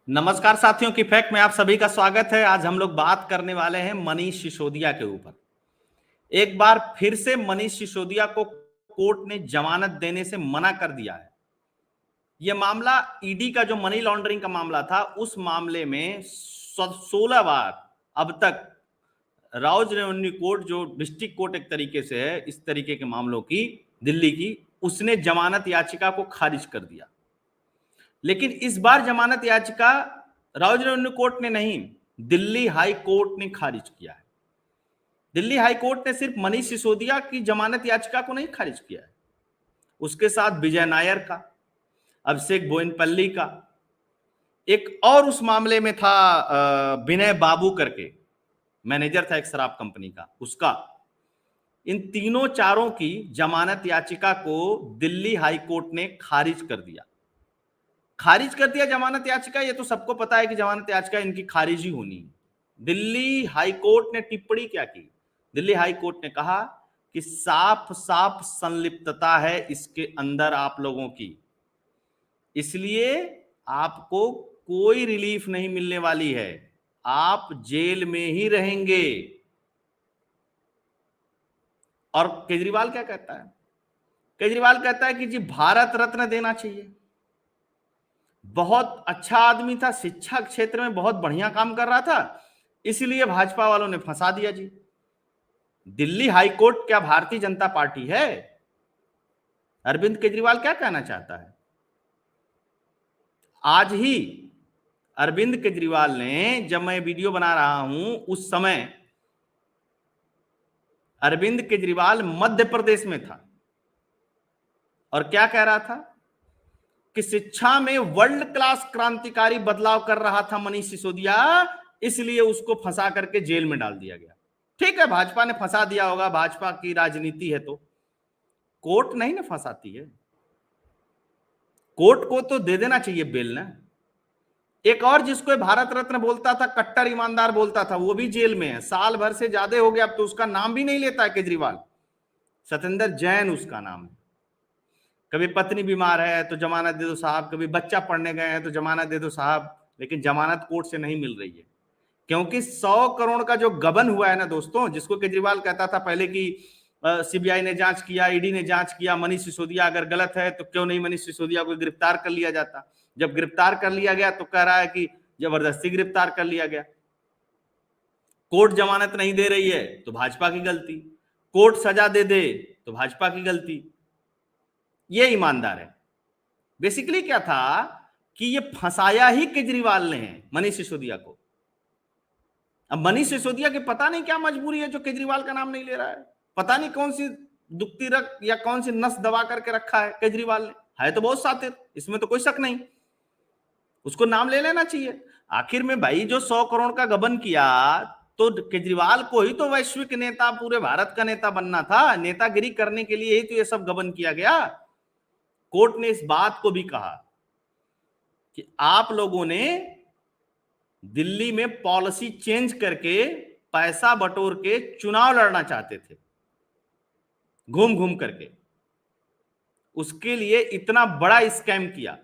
नमस्कार साथियों की फैक्ट में आप सभी का स्वागत है। आज हम लोग बात करने वाले हैं मनीष सिसोदिया के ऊपर। एक बार फिर से मनीष सिसोदिया को कोर्ट ने जमानत देने से मना कर दिया है। यह मामला ईडी का जो मनी लॉन्ड्रिंग का मामला था, उस मामले में 16 बार अब तक राउज रेवेन्यू कोर्ट, जो डिस्ट्रिक्ट कोर्ट एक तरीके से है इस तरीके के मामलों की, दिल्ली की, उसने जमानत याचिका को खारिज कर दिया। लेकिन इस बार जमानत याचिका राउज रेवेन्यू कोर्ट ने नहीं, दिल्ली हाई कोर्ट ने खारिज किया है। दिल्ली हाई कोर्ट ने सिर्फ मनीष सिसोदिया की जमानत याचिका को नहीं खारिज किया है, उसके साथ विजय नायर का, अभिषेक बोयनपल्ली का, एक और उस मामले में था विनय बाबू करके, मैनेजर था एक शराब कंपनी का, उसका। इन तीनों चारों की जमानत याचिका को दिल्ली हाई कोर्ट ने खारिज कर दिया। खारिज कर दिया जमानत याचिका, ये तो सबको पता है कि जमानत याचिका इनकी खारिज ही होनी है। दिल्ली हाई कोर्ट ने टिप्पणी क्या की? दिल्ली हाई कोर्ट ने कहा कि साफ साफ संलिप्तता है इसके अंदर आप लोगों की, इसलिए आपको कोई रिलीफ नहीं मिलने वाली है, आप जेल में ही रहेंगे। और केजरीवाल क्या कहता है? केजरीवाल कहता है कि जी भारत रत्न देना चाहिए, बहुत अच्छा आदमी था, शिक्षा क्षेत्र में बहुत बढ़िया काम कर रहा था, इसलिए भाजपा वालों ने फंसा दिया जी। दिल्ली हाईकोर्ट क्या भारतीय जनता पार्टी है? अरविंद केजरीवाल क्या कहना चाहता है? आज ही अरविंद केजरीवाल ने, जब मैं वीडियो बना रहा हूं उस समय अरविंद केजरीवाल मध्य प्रदेश में था और क्या कह रहा था कि शिक्षा में वर्ल्ड क्लास क्रांतिकारी बदलाव कर रहा था मनीष सिसोदिया, इसलिए उसको फंसा करके जेल में डाल दिया गया। ठीक है, भाजपा ने फंसा दिया होगा, भाजपा की राजनीति है, तो कोर्ट नहीं ना फंसाती है। कोर्ट को तो दे देना चाहिए बेल ना। एक और जिसको भारत रत्न बोलता था, कट्टर ईमानदार बोलता था, वो भी जेल में है, साल भर से ज्यादा हो गया, अब तो उसका नाम भी नहीं लेता है केजरीवाल। सत्येंद्र जैन उसका नाम है। कभी पत्नी बीमार है तो जमानत दे दो साहब, कभी बच्चा पढ़ने गए हैं तो जमानत दे दो साहब, लेकिन जमानत कोर्ट से नहीं मिल रही है। क्योंकि 100 करोड़ का जो गबन हुआ है ना दोस्तों, जिसको केजरीवाल कहता था पहले कि सीबीआई ने जांच किया, ईडी ने जांच किया, मनीष सिसोदिया अगर गलत है तो क्यों नहीं मनीष सिसोदिया को गिरफ्तार कर लिया जाता। जब गिरफ्तार कर लिया गया तो कह रहा है कि जबरदस्ती गिरफ्तार कर लिया गया। कोर्ट जमानत नहीं दे रही है तो भाजपा की गलती, कोर्ट सजा दे दे तो भाजपा की गलती। ये ईमानदार है। बेसिकली क्या था कि ये फंसाया ही केजरीवाल ने है मनीष सिसोदिया को। अब मनीष सिसोदिया की पता नहीं क्या मजबूरी है जो केजरीवाल का नाम नहीं ले रहा है, पता नहीं कौन सी दुखती रख या कौन सी नस दबा करके रखा है केजरीवाल ने। है तो बहुत शातिर, इसमें तो कोई शक नहीं, उसको नाम ले लेना चाहिए। आखिर में भाई जो 100 करोड़ का गबन किया, तो केजरीवाल को ही तो वैश्विक नेता, पूरे भारत का नेता बनना था, नेतागिरी करने के लिए ही तो ये सब गबन किया गया। कोर्ट ने इस बात को भी कहा कि आप लोगों ने दिल्ली में पॉलिसी चेंज करके पैसा बटोर के चुनाव लड़ना चाहते थे, घूम घूम करके, उसके लिए इतना बड़ा स्कैम किया।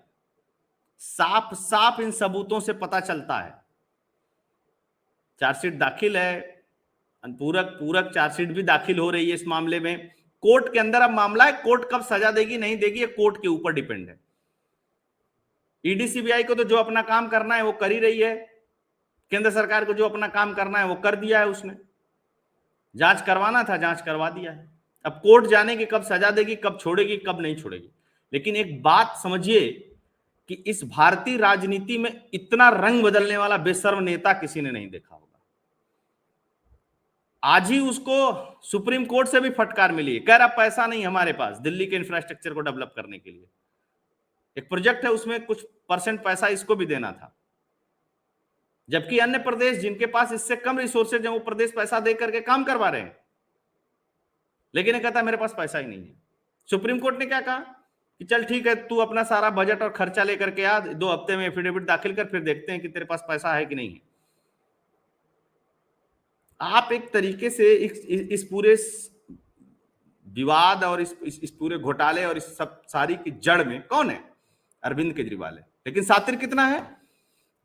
साफ साफ इन सबूतों से पता चलता है। चार्जशीट दाखिल है, पूरक पूरक चार्जशीट भी दाखिल हो रही है इस मामले में। कोर्ट के अंदर अब मामला है, कोर्ट कब सजा देगी नहीं देगी ये कोर्ट के ऊपर डिपेंड है। ईडी सीबीआई को तो जो अपना काम करना है वो कर ही रही है, केंद्र सरकार को जो अपना काम करना है वो कर दिया है, उसने जांच करवाना था जांच करवा दिया है। अब कोर्ट जाने की कब सजा देगी, कब छोड़ेगी, कब नहीं छोड़ेगी। लेकिन एक बात समझिए कि इस भारतीय राजनीति में इतना रंग बदलने वाला बेशर्म नेता किसी ने नहीं देखा होगा। आज ही उसको सुप्रीम कोर्ट से भी फटकार मिली है, कह रहा पैसा नहीं हमारे पास दिल्ली के इंफ्रास्ट्रक्चर को डेवलप करने के लिए। एक प्रोजेक्ट है उसमें कुछ परसेंट पैसा इसको भी देना था, जबकि अन्य प्रदेश जिनके पास इससे कम रिसोर्सेज है वो प्रदेश पैसा दे करके काम करवा रहे हैं, लेकिन ये कहता मेरे पास पैसा ही नहीं है। सुप्रीम कोर्ट ने क्या कहा कि चल ठीक है, तू अपना सारा बजट और खर्चा लेकर के आ, 2 हफ्ते में एफिडेविट दाखिल कर, फिर देखते हैं कि तेरे पास पैसा है कि नहीं है। आप एक तरीके से इस पूरे विवाद और इस पूरे घोटाले और इस सब सारी की जड़ में कौन है? अरविंद केजरीवाल है। लेकिन शातिर कितना है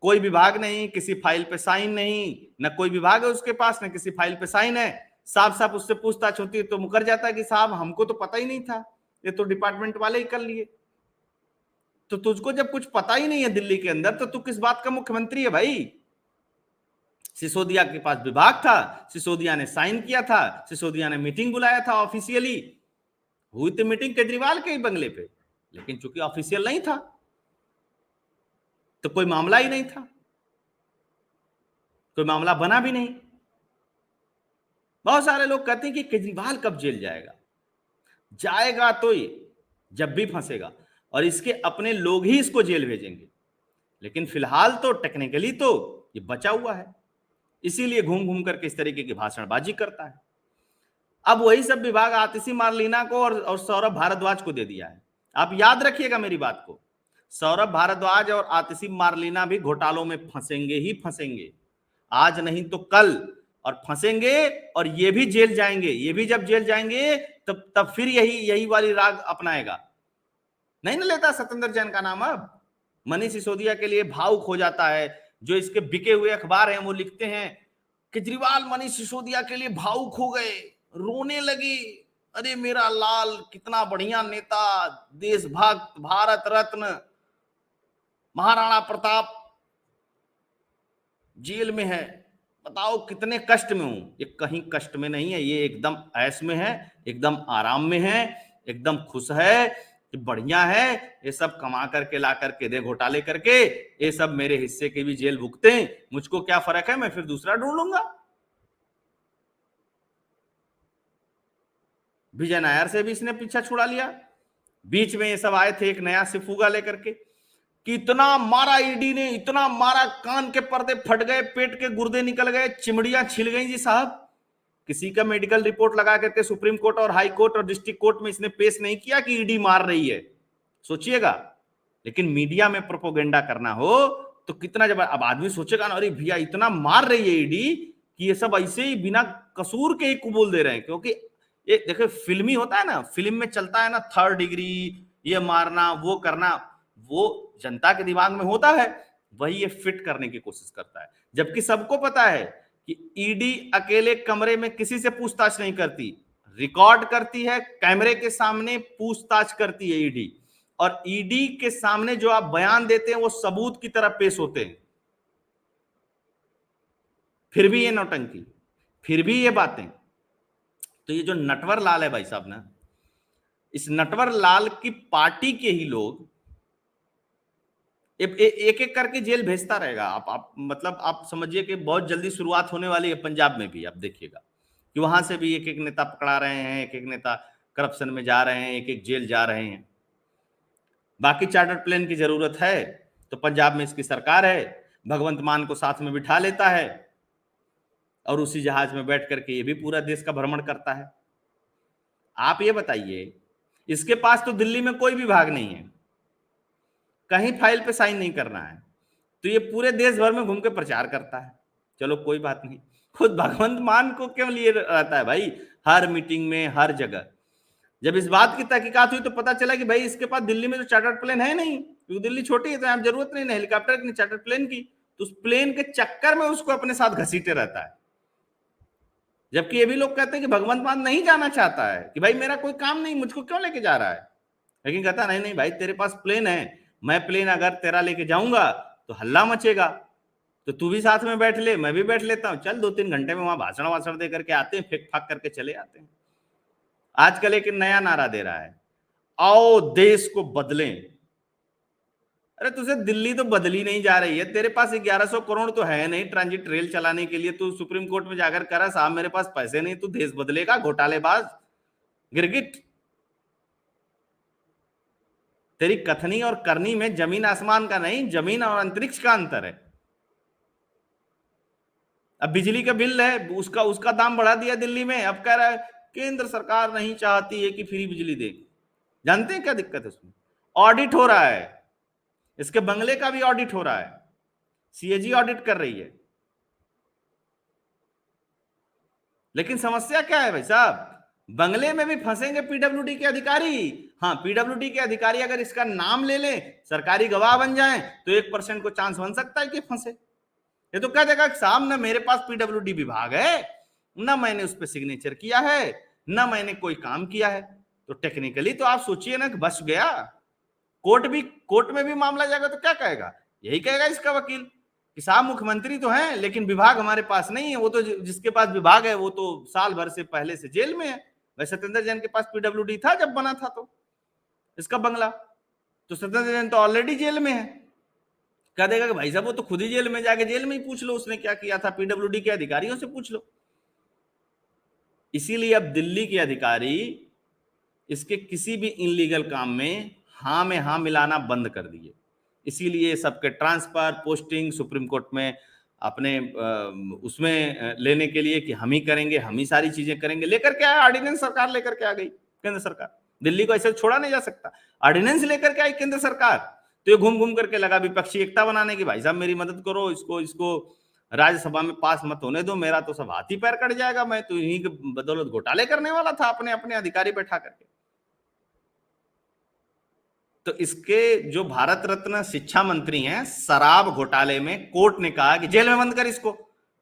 कोई विभाग नहीं, किसी फाइल पे साइन नहीं, न कोई विभाग है उसके पास, न किसी फाइल पे साइन है। साफ साफ उससे पूछताछ होती है तो मुकर जाता है कि साहब हमको तो पता ही नहीं था, ये तो डिपार्टमेंट वाले ही कर लिए। तो तुझको जब कुछ पता ही नहीं है दिल्ली के अंदर, तो तू किस बात का मुख्यमंत्री है भाई? सिसोदिया के पास विभाग था, सिसोदिया ने साइन किया था, सिसोदिया ने मीटिंग बुलाया था ऑफिशियली, हुई थी मीटिंग केजरीवाल के ही बंगले पे, लेकिन चूंकि ऑफिशियल नहीं था तो कोई मामला ही नहीं था, कोई मामला बना भी नहीं। बहुत सारे लोग कहते हैं कि केजरीवाल कब जेल जाएगा। जाएगा तो ये जब भी फंसेगा, और इसके अपने लोग ही इसको जेल भेजेंगे, लेकिन फिलहाल तो टेक्निकली तो ये बचा हुआ है, इसीलिए घूम घूम करके इस तरीके की भाषणबाजी करता है। अब वही सब विभाग आतिशी मारलीना को और सौरभ भारद्वाज को दे दिया है। आप याद रखिएगा मेरी बात को, सौरभ भारद्वाज और आतिशी मारलीना भी घोटालों में फंसेंगे ही फंसेंगे, आज नहीं तो कल, और फंसेंगे, और ये भी जेल जाएंगे। ये भी जब जेल जाएंगे तब फिर यही वाली राग अपनाएगा। नहीं ना लेता सत्येंद्र जैन का नाम अब। मनीष सिसोदिया के लिए भावुक हो जाता है, जो इसके बिके हुए अखबार हैं वो लिखते हैं केजरीवाल मनीष सिसोदिया के लिए भावुक हो गए, रोने लगे, अरे मेरा लाल कितना बढ़िया नेता, देशभक्त, भारत रत्न, महाराणा प्रताप जेल में है, बताओ कितने कष्ट में हूं। ये कहीं कष्ट में नहीं है, ये एकदम ऐश में है, एकदम आराम में है, एकदम खुश है कि बढ़िया है, ये सब कमा करके ला करके दे, घोटाले करके ये सब मेरे हिस्से के भी जेल भुगते, मुझको क्या फर्क है, मैं फिर दूसरा ढूंढ लूंगा। विजय नायर से भी इसने पीछा छुड़ा लिया। बीच में ये सब आए थे एक नया से फूगा लेकर के कि इतना मारा ईडी ने, इतना मारा, कान के पर्दे फट गए, पेट के गुर्दे निकल गए, चिमड़ियां छिल गई जी साहब। किसी का मेडिकल रिपोर्ट लगा करके सुप्रीम कोर्ट और हाई कोर्ट और डिस्ट्रिक्ट कोर्ट में इसने पेश नहीं किया कि ईडी मार रही है, सोचिएगा। लेकिन मीडिया में प्रोपोगेंडा करना हो तो कितना जब, अब आदमी सोचेगा ना, अरे भैया इतना मार रही है ईडी कि ये सब ऐसे ही बिना कसूर के ही कबूल दे रहे हैं। क्योंकि ये देखो फिल्मी होता है ना, फिल्म में चलता है ना, 3rd डिग्री, ये मारना वो करना, वो जनता के दिमाग में होता है, वही ये फिट करने की कोशिश करता है। जबकि सबको पता है कि ईडी अकेले कमरे में किसी से पूछताछ नहीं करती, रिकॉर्ड करती है, कैमरे के सामने पूछताछ करती है ईडी, और ईडी के सामने जो आप बयान देते हैं वो सबूत की तरह पेश होते हैं। फिर भी ये नौटंकी, फिर भी ये बातें। तो ये जो नटवर लाल है भाई साहब ना, इस नटवर लाल की पार्टी के ही लोग एक एक करके जेल भेजता रहेगा। आप मतलब आप समझिए कि बहुत जल्दी शुरुआत होने वाली है पंजाब में भी, आप देखिएगा कि वहां से भी एक एक नेता पकड़ा रहे हैं, एक एक नेता करप्शन में जा रहे हैं, एक एक जेल जा रहे हैं। बाकी चार्टर्ड प्लेन की जरूरत है तो पंजाब में इसकी सरकार है, भगवंत मान को साथ में बिठा लेता है और उसी जहाज में बैठ करके ये भी पूरा देश का भ्रमण करता है। आप ये बताइए, इसके पास तो दिल्ली में कोई विभाग नहीं है, कहीं फाइल पे साइन नहीं करना है, तो ये पूरे देश भर में घूम के प्रचार करता है। चलो कोई बात नहीं, खुद भगवंत मान को क्यों लिए रहता है भाई हर मीटिंग में, हर जगह। जब इस बात की तहकीकात हुई तो पता चला कि भाई इसके पास दिल्ली में तो चार्टर्ड प्लेन है नहीं, क्योंकि दिल्ली छोटी है तो यहाँ जरूरत नहीं हेलीकॉप्टर की, चार्टर्ड प्लेन की। तो उस प्लेन के चक्कर में उसको अपने साथ घसीटे रहता है। जबकि ये भी लोग कहते हैं कि भगवंत मान नहीं जाना चाहता है, कि भाई मेरा कोई काम नहीं, मुझको क्यों लेके जा रहा है। लेकिन कहता नहीं नहीं भाई तेरे पास प्लेन है, मैं प्लेन अगर तेरा लेके जाऊंगा तो हल्ला मचेगा, तो तू भी साथ में बैठ ले, मैं भी बैठ लेता हूं, चल 2-3 घंटे में वहां भाषण वाषण दे करके आते हैं, फेंक फाक करके चले आते हैं। आजकल एक नया नारा दे रहा है, आओ देश को बदलें। अरे तुझे दिल्ली तो बदली नहीं जा रही है, तेरे पास 1100 करोड़ तो है नहीं ट्रांजिट रेल चलाने के लिए। तू सुप्रीम कोर्ट में जाकर करा साहब मेरे पास पैसे नहीं, तू देश बदलेगा, घोटालेबाज गिरगिट। तेरी कथनी और करनी में जमीन आसमान का नहीं, जमीन और अंतरिक्ष का अंतर है। अब बिजली का बिल है, उसका उसका दाम बढ़ा दिया दिल्ली में, अब कह रहा है केंद्र सरकार नहीं चाहती है कि फ्री बिजली दे। जानते हैं क्या दिक्कत है उसमें? ऑडिट हो रहा है, इसके बंगले का भी ऑडिट हो रहा है, सीएजी ऑडिट कर रही है। लेकिन समस्या क्या है भाई साहब, बंगले में भी फंसेंगे पीडब्ल्यूडी के अधिकारी, हाँ, पीडब्ल्यूडी के अधिकारी अगर इसका नाम ले ले, सरकारी गवाह बन जाए, तो 1% को चांस बन सकता है कि फंसे। ये तो कह देगा कि साहब ना मेरे पास पीडब्ल्यूडी विभाग है, ना मैंने उस पर सिग्नेचर किया है, ना मैंने कोई काम किया है। तो टेक्निकली तो आप सोचिए ना कि बच गया। कोर्ट में भी मामला जाएगा तो क्या कहेगा? यही कहेगा इसका वकील कि साहब मुख्यमंत्री तो हैं, लेकिन विभाग हमारे पास नहीं है। वो तो जिसके पास विभाग है वो तो साल भर से पहले से जेल में है। वैसे सत्येंद्र जैन के पास पीडब्ल्यूडी था जब बना था तो इसका बंगला, तो सत्येंद्र जैन तो ऑलरेडी जेल में है। कह देगा कि भाई साहब वो तो खुद ही जेल में, जाके जेल में ही पूछ लो उसने क्या किया था, पीडब्ल्यूडी के अधिकारियों से पूछ लो। इसीलिए अब दिल्ली के अधिकारी इसके किसी भी इनलीगल काम में हाँ में हाँ मिलाना बंद कर दिए। इसीलिए सबके ट्रांसफर, पोस्टिंग सुप्रीम कोर्ट में अपने उसमें लेने के लिए कि हम ही करेंगे, हम ही सारी चीजें करेंगे, लेकर के आया ऑर्डिनेंस सरकार, लेकर के आ गई केंद्र सरकार। दिल्ली को ऐसे छोड़ा नहीं जा सकता, ऑर्डिनेंस लेकर के आई केंद्र सरकार। तो ये घूम घूम करके लगा विपक्षी एकता बनाने की, भाई साहब मेरी मदद करो, इसको राज्यसभा में पास मत होने दो, मेरा तो सब हाथी पैर कट जाएगा, मैं तो इन्हीं के बदौलत घोटाले करने वाला था अपने अपने अधिकारी बैठा करके। तो इसके जो भारत रत्न शिक्षा मंत्री हैं, शराब घोटाले में कोर्ट ने कहा कि जेल में बंद कर इसको,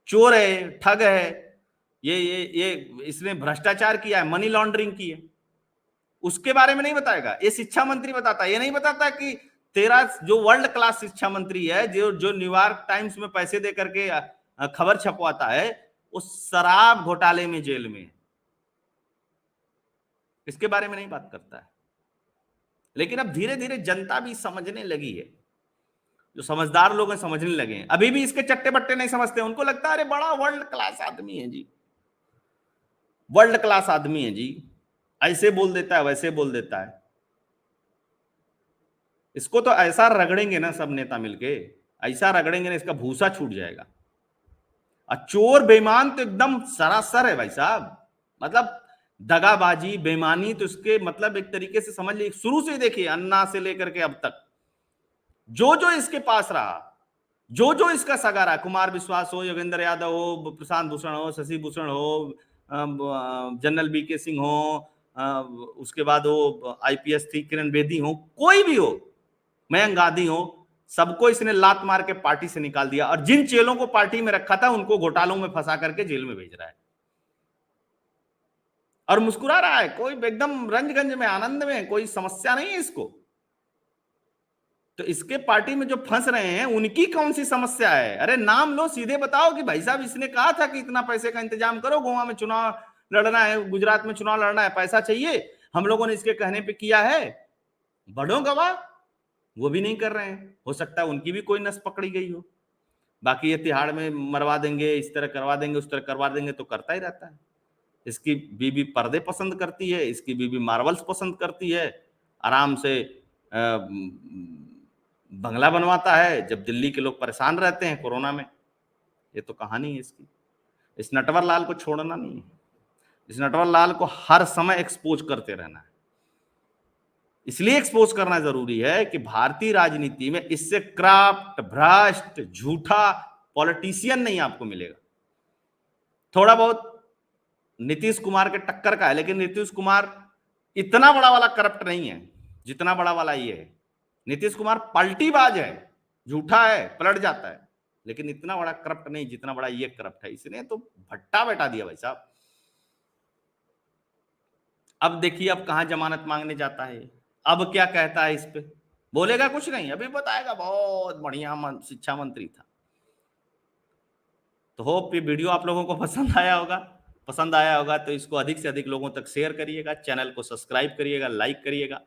चोर है, ठग है, ये इसने भ्रष्टाचार किया है, मनी लॉन्ड्रिंग की है। उसके बारे में नहीं बताएगा, ये शिक्षा मंत्री बताता है। ये नहीं बताता कि तेरा जो वर्ल्ड क्लास शिक्षा मंत्री है, जो न्यूयॉर्क टाइम्स में पैसे दे करके खबर छपवाता है, वो शराब घोटाले में जेल में है। इसके बारे में नहीं बात करता है। लेकिन अब धीरे धीरे जनता भी समझने लगी है, जो समझदार लोग हैं समझने लगे हैं। अभी भी इसके चट्टे बट्टे नहीं समझते, उनको लगता है अरे बड़ा वर्ल्ड क्लास आदमी है जी, वर्ल्ड क्लास आदमी है जी, ऐसे बोल देता है, वैसे बोल देता है। इसको तो ऐसा रगड़ेंगे ना सब नेता मिलके, ऐसा रगड़ेंगे ना इसका भूसा छूट जाएगा। और चोर बेईमान तो एकदम सरासर है भाई साहब, मतलब दगाबाजी बेईमानी तो इसके मतलब एक तरीके से समझ लीजिए शुरू से देखिए, अन्ना से लेकर के अब तक जो जो इसके पास रहा, जो जो इसका सगा रहा, कुमार विश्वास हो, योगेंद्र यादव हो, प्रशांत भूषण हो, शशि भूषण हो, जनरल बीके सिंह हो, उसके बाद वो आईपीएस थी किरण बेदी हो, कोई भी हो, मयंक गांधी हो, सबको इसने लात मार के पार्टी से निकाल दिया। और जिन चेलों को पार्टी में रखा था उनको घोटालों में फंसा करके जेल में भेज रहा है और मुस्कुरा रहा है, कोई एकदम रंजगंज में, आनंद में, कोई समस्या नहीं है इसको। तो इसके पार्टी में जो फंस रहे हैं उनकी कौन सी समस्या है? अरे नाम लो, सीधे बताओ कि भाई साहब इसने कहा था कि इतना पैसे का इंतजाम करो, गोवा में चुनाव लड़ना है, गुजरात में चुनाव लड़ना है, पैसा चाहिए, हम लोगों ने इसके कहने पे किया है, बढ़ो गवाह। वो भी नहीं कर रहे हैं। हो सकता है उनकी भी कोई नस पकड़ी गई हो। बाकी ये तिहाड़ में मरवा देंगे, इस तरह करवा देंगे, उस तरह करवा देंगे, तो करता ही रहता है। इसकी बीबी पर्दे पसंद करती है, इसकी बीबी मार्बल्स पसंद करती है, आराम से बंगला बनवाता है जब दिल्ली के लोग परेशान रहते हैं कोरोना में। ये तो कहानी है इसकी। इस नटवर लाल को छोड़ना नहीं है, इस नटवर लाल को हर समय एक्सपोज करते रहना है। इसलिए एक्सपोज करना जरूरी है कि भारतीय राजनीति में इससे क्राफ्ट, भ्रष्ट, झूठा पॉलिटिशियन नहीं आपको मिलेगा। थोड़ा बहुत नीतीश कुमार के टक्कर का है, लेकिन नीतीश कुमार इतना बड़ा वाला करप्ट नहीं है जितना बड़ा वाला ये है। नीतीश कुमार पलटीबाज है, झूठा है, पलट जाता है, लेकिन इतना बड़ा करप्ट नहीं जितना बड़ा ये करप्ट है। इसने तो भट्टा बैठा दिया भाई साहब। अब देखिए अब कहां जमानत मांगने जाता है, अब क्या कहता है इस पे? बोलेगा कुछ नहीं, अभी बताएगा बहुत बढ़िया शिक्षा मंत्री था। तो होप ये वीडियो आप लोगों को पसंद आया होगा तो इसको अधिक से अधिक लोगों तक शेयर करिएगा, चैनल को सब्सक्राइब करिएगा, लाइक करिएगा।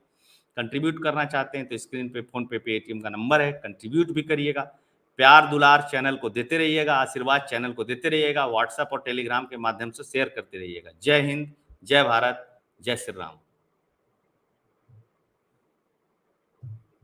कंट्रीब्यूट करना चाहते हैं तो स्क्रीन पे फोन पे पेटीएम का नंबर है, कंट्रीब्यूट भी करिएगा। प्यार दुलार चैनल को देते रहिएगा, आशीर्वाद चैनल को देते रहिएगा, व्हाट्सएप और टेलीग्राम के माध्यम से शेयर करते रहिएगा। जय हिंद, जय भारत, जय श्री राम।